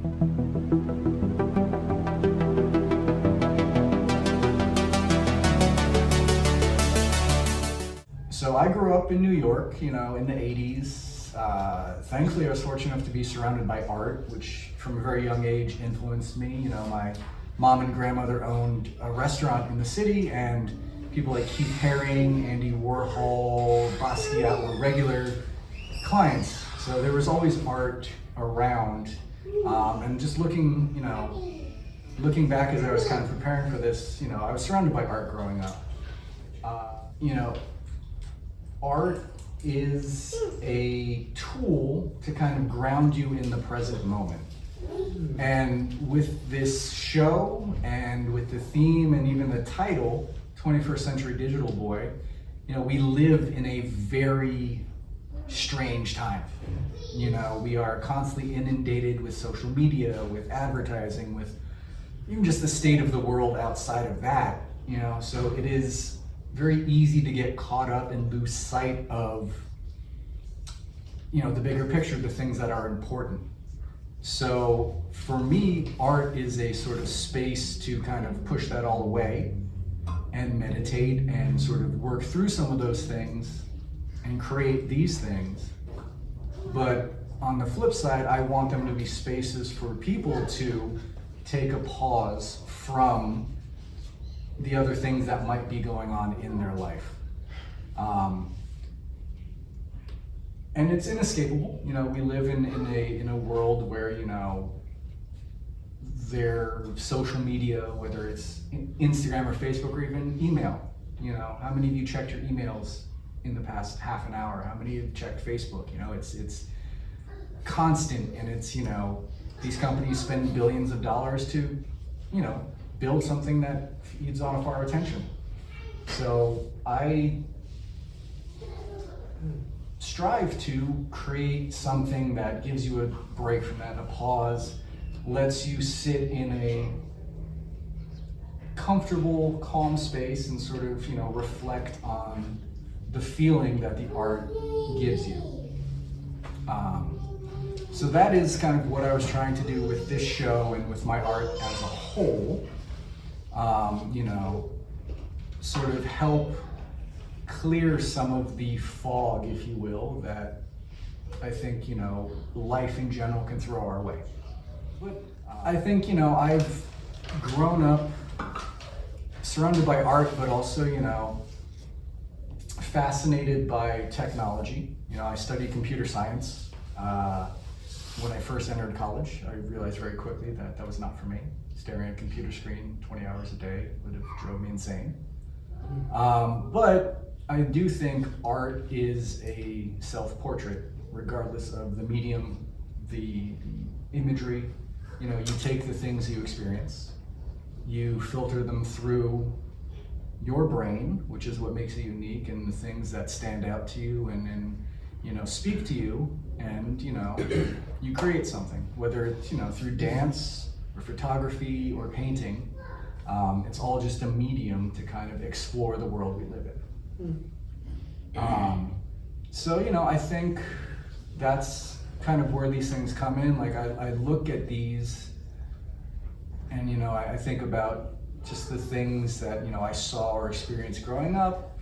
So I grew up in New York, in the 80s. Thankfully, I was fortunate enough to be surrounded by art, which from a very young age influenced me. My mom and grandmother owned a restaurant in the city, and people like Keith Haring, Andy Warhol, Basquiat were regular clients. So there was always art around. And just looking back as I was kind of preparing for this, I was surrounded by art growing up. Art is a tool to kind of ground you in the present moment. And with this show and with the theme and even the title, 21st Century Digital Boy, we live in a very strange time. We are constantly inundated with social media, with advertising, with even just the state of the world outside of that, so it is very easy to get caught up and lose sight of, the bigger picture, the things that are important. So for me, art is a sort of space to kind of push that all away and meditate and sort of work through some of those things and create these things. But on the flip side, I want them to be spaces for people to take a pause from the other things that might be going on in their life. And it's inescapable. We live in a world where, their social media, whether it's Instagram or Facebook or even email, how many of you checked your emails in the past half an hour? How many of you checked Facebook? It's constant, and it's, these companies spend billions of dollars to, build something that feeds off our attention. So I strive to create something that gives you a break from that, a pause, lets you sit in a comfortable, calm space and sort of, reflect on the feeling that the art gives you. So that is kind of what I was trying to do with this show and with my art as a whole. Sort of help clear some of the fog, if you will, that I think, life in general can throw our way. But I think, I've grown up surrounded by art, but also, fascinated by technology. I studied computer science. When I first entered college, I realized very quickly that that was not for me. Staring at a computer screen 20 hours a day would have drove me insane. But I do think art is a self-portrait, regardless of the medium, the imagery. You take the things you experience, you filter them through your brain, which is what makes it unique, and the things that stand out to you and speak to you, and you create something, whether it's through dance or photography or painting. It's all just a medium to kind of explore the world we live in. So I think that's kind of where these things come in. Like I look at these and I think about just the things that I saw or experienced growing up,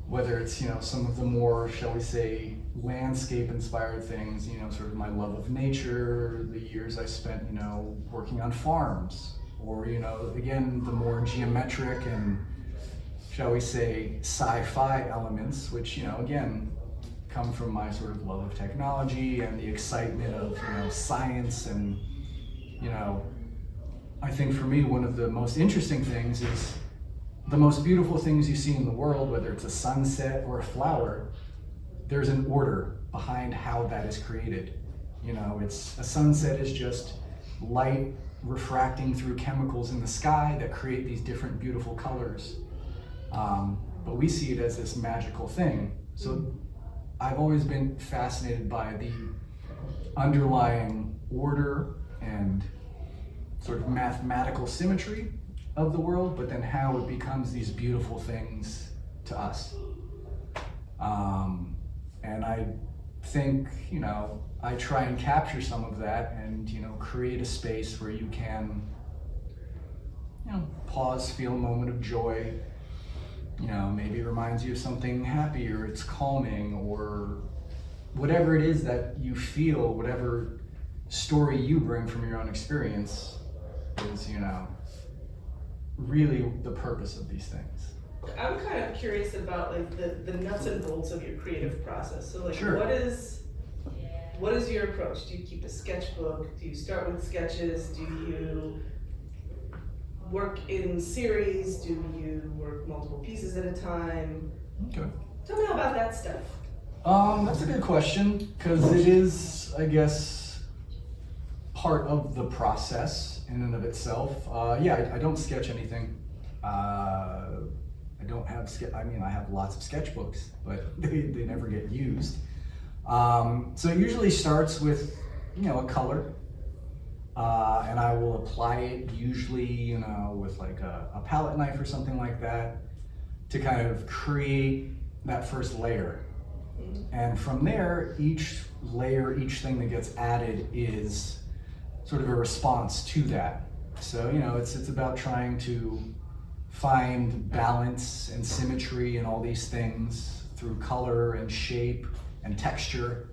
whether it's some of the more, shall we say, landscape inspired things, sort of my love of nature, the years I spent working on farms, or again the more geometric and, shall we say, sci-fi elements, which again come from my sort of love of technology and the excitement of science. And I think for me one of the most interesting things is the most beautiful things you see in the world, whether it's a sunset or a flower, there's an order behind how that is created. It's a sunset is just light refracting through chemicals in the sky that create these different beautiful colors. But we see it as this magical thing. So I've always been fascinated by the underlying order and sort of mathematical symmetry of the world, but then how it becomes these beautiful things to us. And I think, I try and capture some of that and, create a space where you can, pause, feel a moment of joy. Maybe it reminds you of something happy, or it's calming, or whatever it is that you feel, whatever story you bring from your own experience is, really the purpose of these things. I'm kind of curious about like the nuts and bolts of your creative process. So like, Sure. what is your approach? Do you keep a sketchbook? Do you start with sketches? Do you work in series? Do you work multiple pieces at a time? Okay. Tell me all about that stuff. That's a good question, because it is, I guess, part of the process in and of itself. I don't sketch anything. I don't have I have lots of sketchbooks, but they never get used. So it usually starts with, a color, and I will apply it usually, with like a palette knife or something like that to kind of create that first layer. And from there, each layer, each thing that gets added is sort of a response to that. So, it's about trying to find balance and symmetry and all these things through color and shape and texture.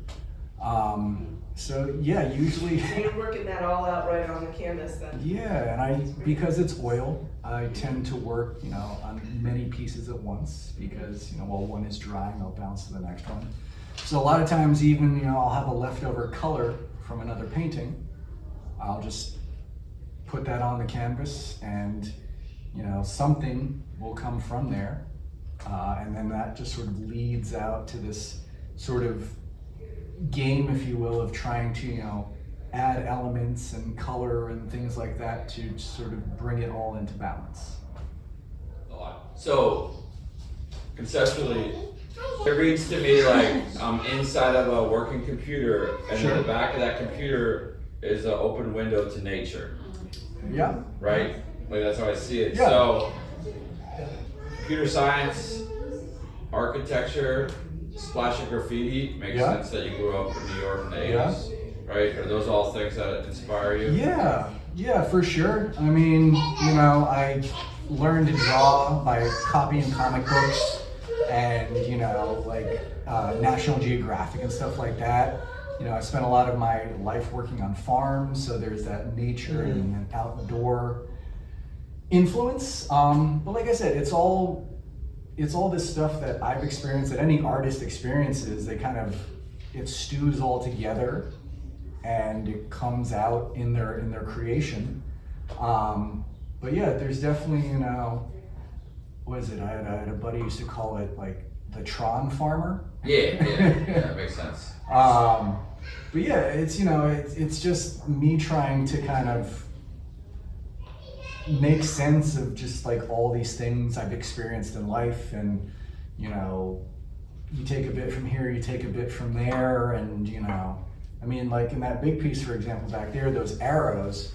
Usually So you're working that all out right on the canvas then? Yeah, and because it's oil, I tend to work, on many pieces at once, because, while one is drying, I'll bounce to the next one. So a lot of times even, I'll have a leftover color from another painting. I'll just put that on the canvas, and, something will come from there. And then that just sort of leads out to this sort of game, if you will, of trying to, add elements and color and things like that to sort of bring it all into balance. A lot. So, conceptually, it reads to me like I'm inside of a working computer, and Sure. in the back of that computer is an open window to nature. Yeah. Right? Like that's how I see it. Yeah. So, computer science, architecture, splash of graffiti. Makes Yeah. sense that you grew up in New York in the Yeah. 80s. Right? Are those all things that inspire you? Yeah, for sure. I mean, I learned to draw by copying comic books and, National Geographic and stuff like that. I spent a lot of my life working on farms, so there's that nature and an outdoor influence. But like I said, it's all this stuff that I've experienced, that any artist experiences. It stews all together, and it comes out in their creation. But yeah, there's definitely, what is it? I had a buddy who used to call it like the Tron farmer. Yeah, that makes sense. But yeah, it's just me trying to kind of make sense of just like all these things I've experienced in life, and you take a bit from here, you take a bit from there, and like in that big piece, for example, back there, those arrows,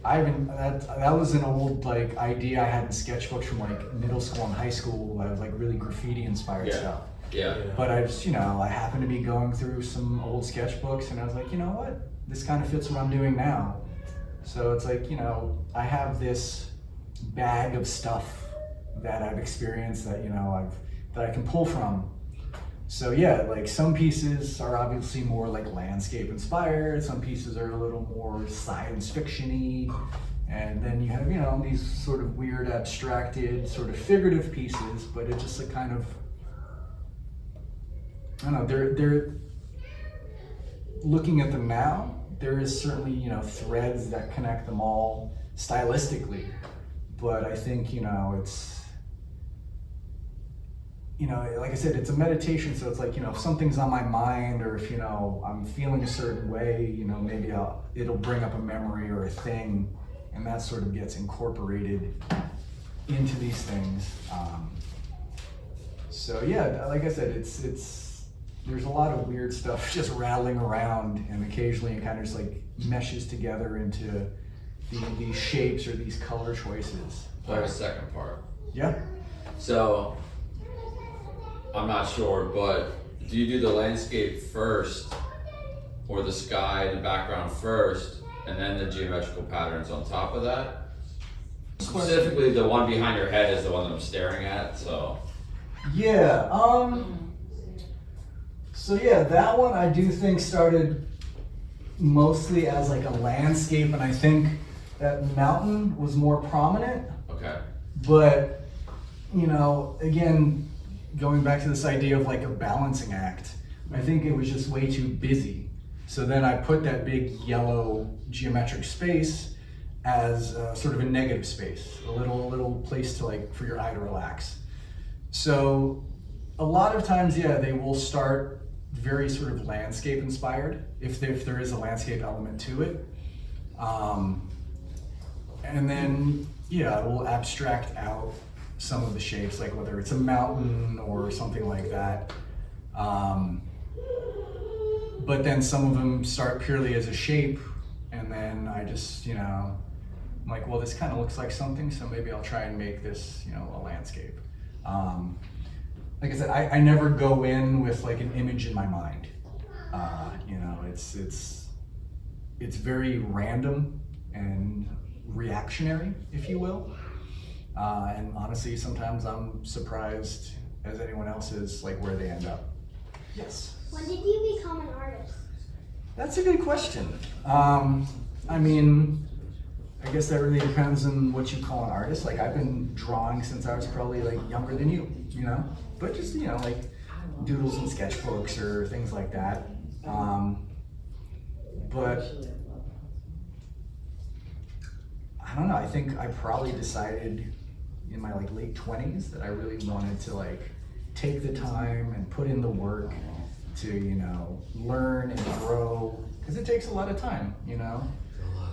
that was an old like idea I had in sketchbooks from like middle school and high school. I was like really graffiti inspired stuff. Yeah. But I just, I happened to be going through some old sketchbooks, and I was like, you know what? This kind of fits what I'm doing now. So it's like, I have this bag of stuff that I've experienced that, that I can pull from. So yeah, like some pieces are obviously more like landscape inspired, some pieces are a little more science fiction-y, and then you have, these sort of weird abstracted, sort of figurative pieces, but it's just a kind of, I don't know, they're looking at them now, there is certainly, threads that connect them all stylistically, but I think, it's, like I said, it's a meditation, so it's like, if something's on my mind, or if, I'm feeling a certain way, maybe it'll bring up a memory or a thing, and that sort of gets incorporated into these things. So yeah, like I said, there's a lot of weird stuff just rattling around, and occasionally it kind of just like meshes together into these shapes or these color choices. I have a second part. Yeah. So, I'm not sure, but do you do the landscape first, or the sky and the background first, and then the geometrical patterns on top of that? Specifically, the one behind your head is the one that I'm staring at, so. Yeah, so yeah, that one I do think started mostly as like a landscape, and I think that mountain was more prominent. Okay. But, you know, again, going back to this idea of like a balancing act, I think it was just way too busy. So then I put that big yellow geometric space as sort of a negative space, a little place to like, for your eye to relax. So a lot of times, yeah, they will start very sort of landscape inspired, if there is a landscape element to it. And then, yeah, I will abstract out some of the shapes, like whether it's a mountain or something like that. But then some of them start purely as a shape, and then I just, you know, I'm like, well, this kind of looks like something, so maybe I'll try and make this, you know, a landscape. Like I said, I never go in with like an image in my mind. You know, it's very random and reactionary, if you will. And honestly, sometimes I'm surprised, as anyone else is, like where they end up. Yes? When did you become an artist? That's a good question. I mean, I guess that really depends on what you call an artist. Like I've been drawing since I was probably like younger than you know? But just, you know, like doodles and sketchbooks or things like that. But I don't know, I think I probably decided in my like late 20s that I really wanted to like take the time and put in the work to, you know, learn and grow, because it takes a lot of time, you know,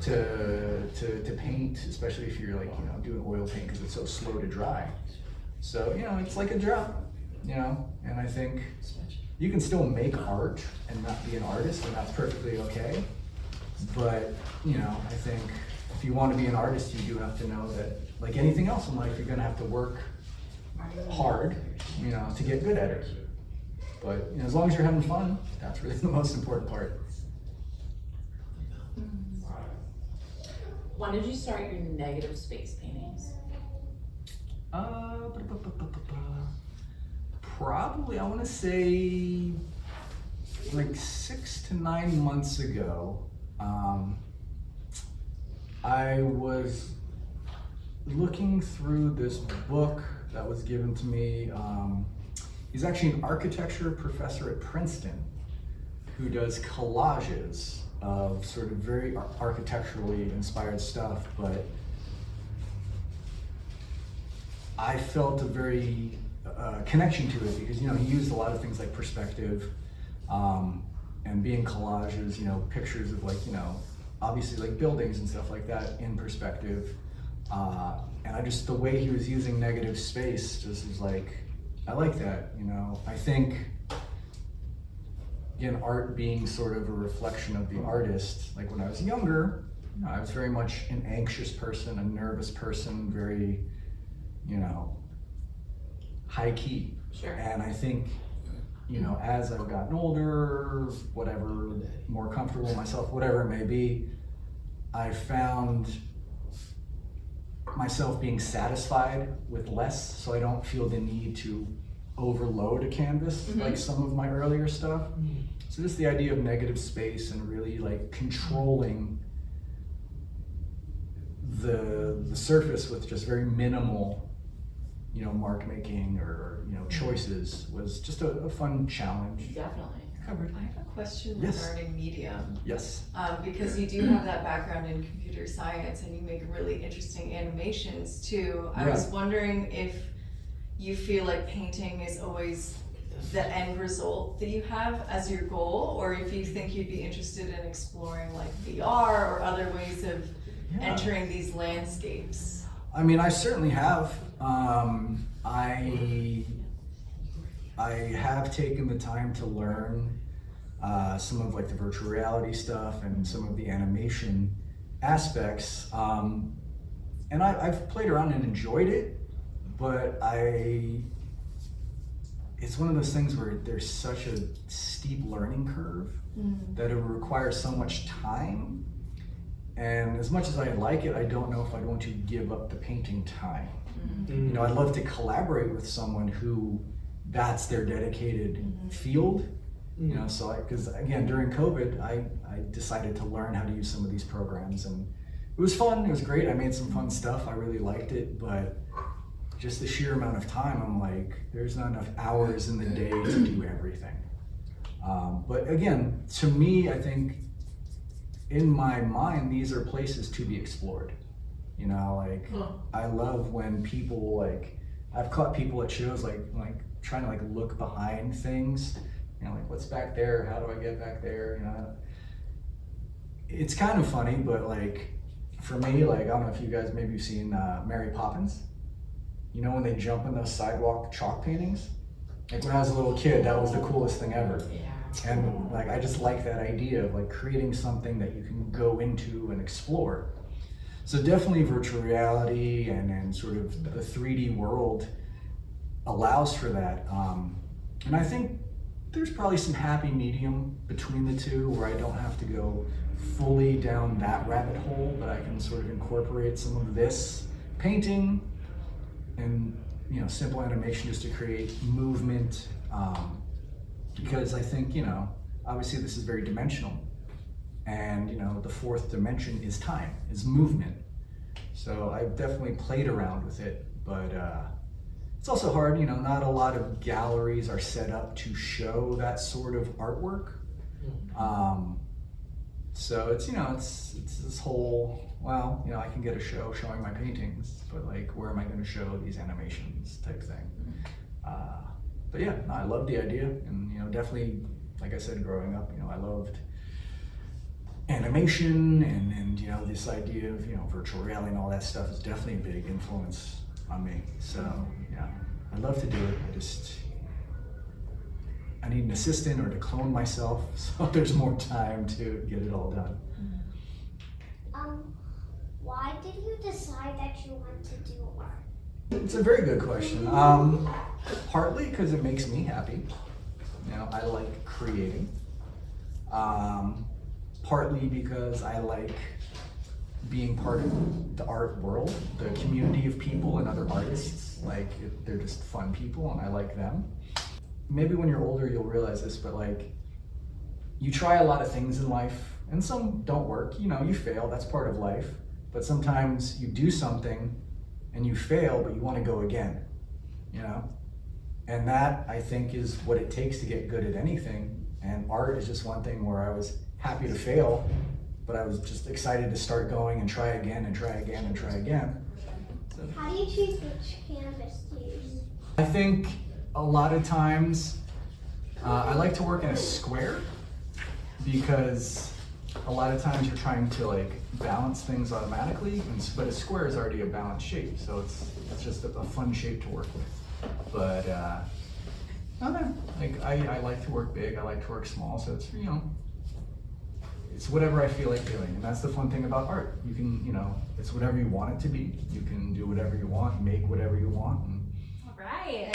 to paint, especially if you're like, you know, doing oil paint because it's so slow to dry. So, you know, it's like a job, you know, and I think you can still make art and not be an artist, and that's perfectly okay. But, you know, I think if you want to be an artist, you do have to know that, like anything else in life, you're going to have to work hard, you know, to get good at it. But, you know, as long as you're having fun, that's really the most important part. When did you start your negative space paintings? Probably, I want to say like 6 to 9 months ago. I was looking through this book that was given to me. He's actually an architecture professor at Princeton who does collages of sort of very architecturally inspired stuff, but I felt a very connection to it because, you know, he used a lot of things like perspective and being collages, you know, pictures of like, you know, obviously like buildings and stuff like that in perspective. And I just, the way he was using negative space just was like, I like that, you know. I think, again, art being sort of a reflection of the artist, like when I was younger, you know, I was very much an anxious person, a nervous person, very, you know, high key. Sure. And I think, you know, as I've gotten older, whatever, more comfortable with myself, whatever it may be, I found myself being satisfied with less, so I don't feel the need to overload a canvas like some of my earlier stuff. So just the idea of negative space and really like controlling the surface with just very minimal, you know, mark making or, you know, choices was just a fun challenge. Definitely. Covered. I have a question Yes. regarding medium, Yes. because you do have that background in computer science and you make really interesting animations too. I was wondering if you feel like painting is always the end result that you have as your goal, or if you think you'd be interested in exploring like VR or other ways of entering these landscapes. I mean, I certainly have. I have taken the time to learn some of like the virtual reality stuff and some of the animation aspects. And I've played around and enjoyed it, but it's one of those things where there's such a steep learning curve that it requires so much time. And as much as I like it, I don't know if I'd want to give up the painting time. You know, I'd love to collaborate with someone who that's their dedicated field. You know, so because again, during COVID, I decided to learn how to use some of these programs, and it was fun, it was great, I made some fun stuff, I really liked it, but just the sheer amount of time, I'm like, there's not enough hours in the day to do everything. But again, to me, I think in my mind, these are places to be explored. You know, like I love when people like, I've caught people at shows like trying to like look behind things, you know, like what's back there, how do I get back there, you know. It's kind of funny, but like for me, like I don't know if you guys maybe have seen Mary Poppins. You know when they jump in those sidewalk chalk paintings? Like when I was a little kid, that was the coolest thing ever. And like I just like that idea of like creating something that you can go into and explore. So definitely virtual reality and sort of the 3D world allows for that. And I think there's probably some happy medium between the two where I don't have to go fully down that rabbit hole, but I can sort of incorporate some of this painting and, you know, simple animation just to create movement. Because I think, you know, obviously this is very dimensional, and, you know, the fourth dimension is time, is movement. So I've definitely played around with it, but it's also hard, you know, not a lot of galleries are set up to show that sort of artwork. So it's, you know, it's this whole, well, you know, I can get a show showing my paintings, but like, where am I going to show these animations type thing? But yeah, no, I love the idea, and, you know, definitely, like I said, growing up, you know, I loved animation and you know, this idea of, you know, virtual reality and all that stuff is definitely a big influence on me. So yeah, I love to do it. I need an assistant or to clone myself, so there's more time to get it all done. Why did you decide that you want to do art? It's a very good question. Partly because it makes me happy. You know, I like creating. Partly because I like being part of the art world, the community of people and other artists. Like, they're just fun people and I like them. Maybe when you're older you'll realize this, but like, you try a lot of things in life and some don't work, you know, you fail, that's part of life. But sometimes you do something and you fail, but you want to go again, you know? And that, I think, is what it takes to get good at anything. And art is just one thing where I was happy to fail, but I was just excited to start going and try again and try again and try again. So, How do you choose which canvas to use? I think a lot of times I like to work in a square, because a lot of times you're trying to like balance things automatically, but a square is already a balanced shape, so it's just a fun shape to work with. But I don't know, like I like to work big, I like to work small, so it's, you know, it's whatever I feel like doing, and that's the fun thing about art. You can, you know, it's whatever you want it to be. You can do whatever you want, make whatever you want. All right.